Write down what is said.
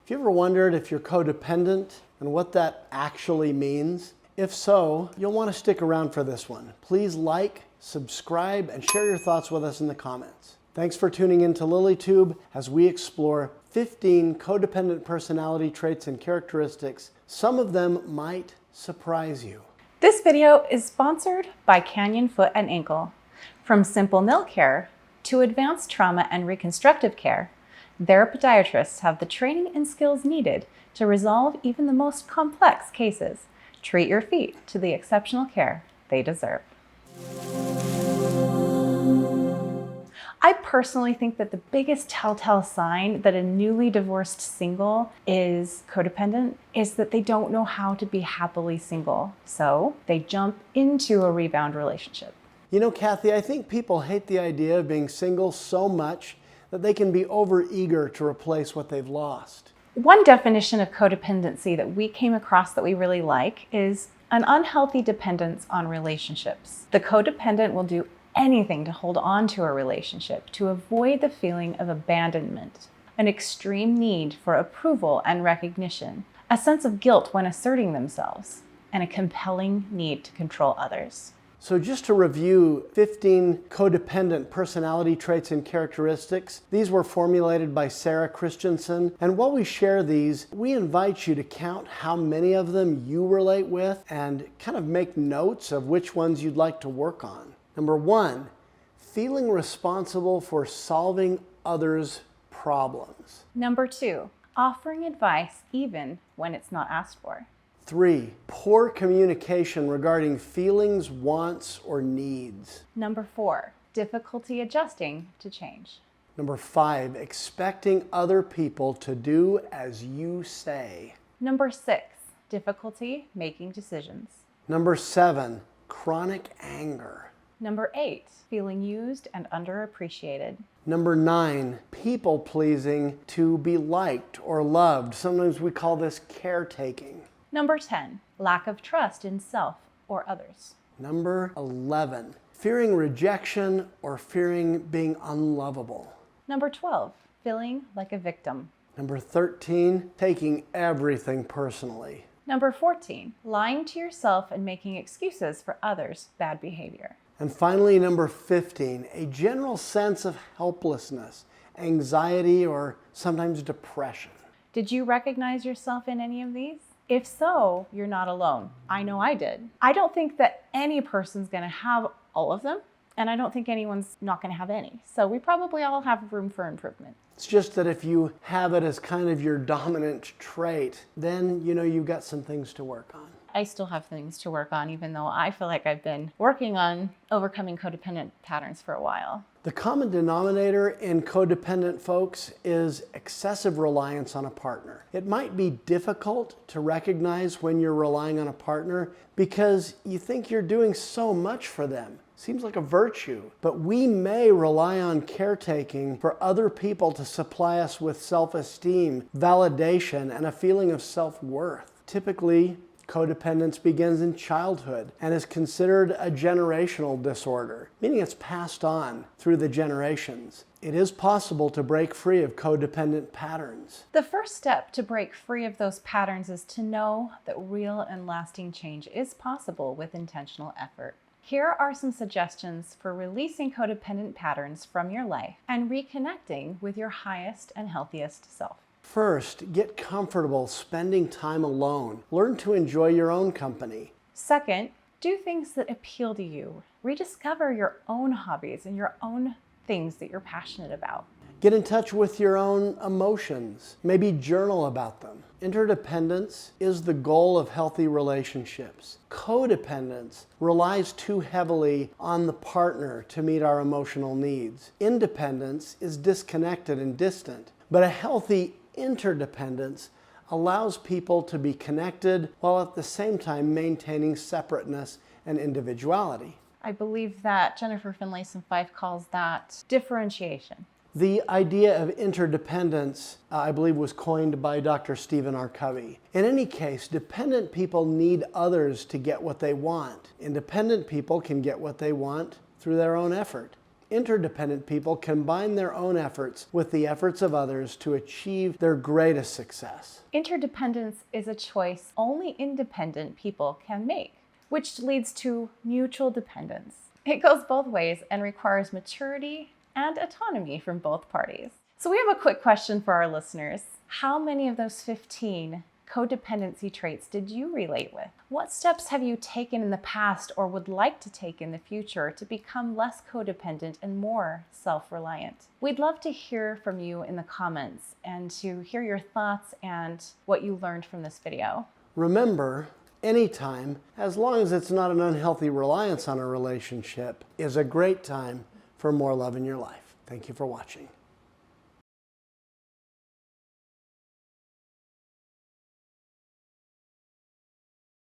Have you ever wondered if you're codependent and what that actually means? If so, you'll want to stick around for this one. Please like, subscribe, and share your thoughts with us in the comments. Thanks for tuning in to LilyTube as we explore 15 codependent personality traits and characteristics. Some of them might surprise you. This video is sponsored by Canyon Foot and Ankle. From simple nail care to advanced trauma and reconstructive care, their podiatrists have the training and skills needed to resolve even the most complex cases. Treat your feet to the exceptional care they deserve. I personally think that the biggest telltale sign that a newly divorced single is codependent is that they don't know how to be happily single. So they jump into a rebound relationship. You know, Kathy, I think people hate the idea of being single so much that they can be overeager to replace what they've lost. One definition of codependency that we came across that we really like is an unhealthy dependence on relationships. The codependent will do anything to hold on to a relationship to avoid the feeling of abandonment, an extreme need for approval and recognition, a sense of guilt when asserting themselves, and a compelling need to control others. So just to review 15 codependent personality traits and characteristics, these were formulated by Sarah Christensen. And while we share these, we invite you to count how many of them you relate with and kind of make notes of which ones you'd like to work on. Number 1, feeling responsible for solving others' problems. Number 2, offering advice even when it's not asked for. 3, poor communication regarding feelings, wants, or needs. Number 4, difficulty adjusting to change. Number 5, expecting other people to do as you say. Number 6, difficulty making decisions. Number 7, chronic anger. Number 8, feeling used and underappreciated. Number 9, people pleasing to be liked or loved. Sometimes we call this caretaking. Number 10, lack of trust in self or others. Number 11, fearing rejection or fearing being unlovable. Number 12, feeling like a victim. Number 13, taking everything personally. Number 14, lying to yourself and making excuses for others' bad behavior. And finally, number 15, a general sense of helplessness, anxiety, or sometimes depression. Did you recognize yourself in any of these? If so, you're not alone. I know I did. I don't think that any person's gonna have all of them, and I don't think anyone's not gonna have any. So we probably all have room for improvement. It's just that if you have it as kind of your dominant trait, then you know you've got some things to work on. I still have things to work on, even though I feel like I've been working on overcoming codependent patterns for a while. The common denominator in codependent folks is excessive reliance on a partner. It might be difficult to recognize when you're relying on a partner because you think you're doing so much for them. Seems like a virtue, but we may rely on caretaking for other people to supply us with self-esteem, validation, and a feeling of self-worth. Typically, codependence begins in childhood and is considered a generational disorder, meaning it's passed on through the generations. It is possible to break free of codependent patterns. The first step to break free of those patterns is to know that real and lasting change is possible with intentional effort. Here are some suggestions for releasing codependent patterns from your life and reconnecting with your highest and healthiest self. First, get comfortable spending time alone. Learn to enjoy your own company. Second, do things that appeal to you. Rediscover your own hobbies and your own things that you're passionate about. Get in touch with your own emotions. Maybe journal about them. Interdependence is the goal of healthy relationships. Codependence relies too heavily on the partner to meet our emotional needs. Independence is disconnected and distant. But a healthy interdependence allows people to be connected while at the same time maintaining separateness and individuality. I believe that Jennifer Finlayson Fife calls that differentiation. The idea of interdependence, I believe, was coined by Dr. Stephen R. Covey. In any case, dependent people need others to get what they want. Independent people can get what they want through their own effort. interdependent people combine their own efforts with the efforts of others to achieve their greatest success. Interdependence is a choice only independent people can make, which leads to mutual dependence. It goes both ways and requires maturity and autonomy from both parties. So we have a quick question for our listeners. How many of those 15 codependency traits did you relate with? What steps have you taken in the past or would like to take in the future to become less codependent and more self-reliant? We'd love to hear from you in the comments and to hear your thoughts and what you learned from this video. Remember, anytime, as long as it's not an unhealthy reliance on a relationship, is a great time for more love in your life. Thank you for watching.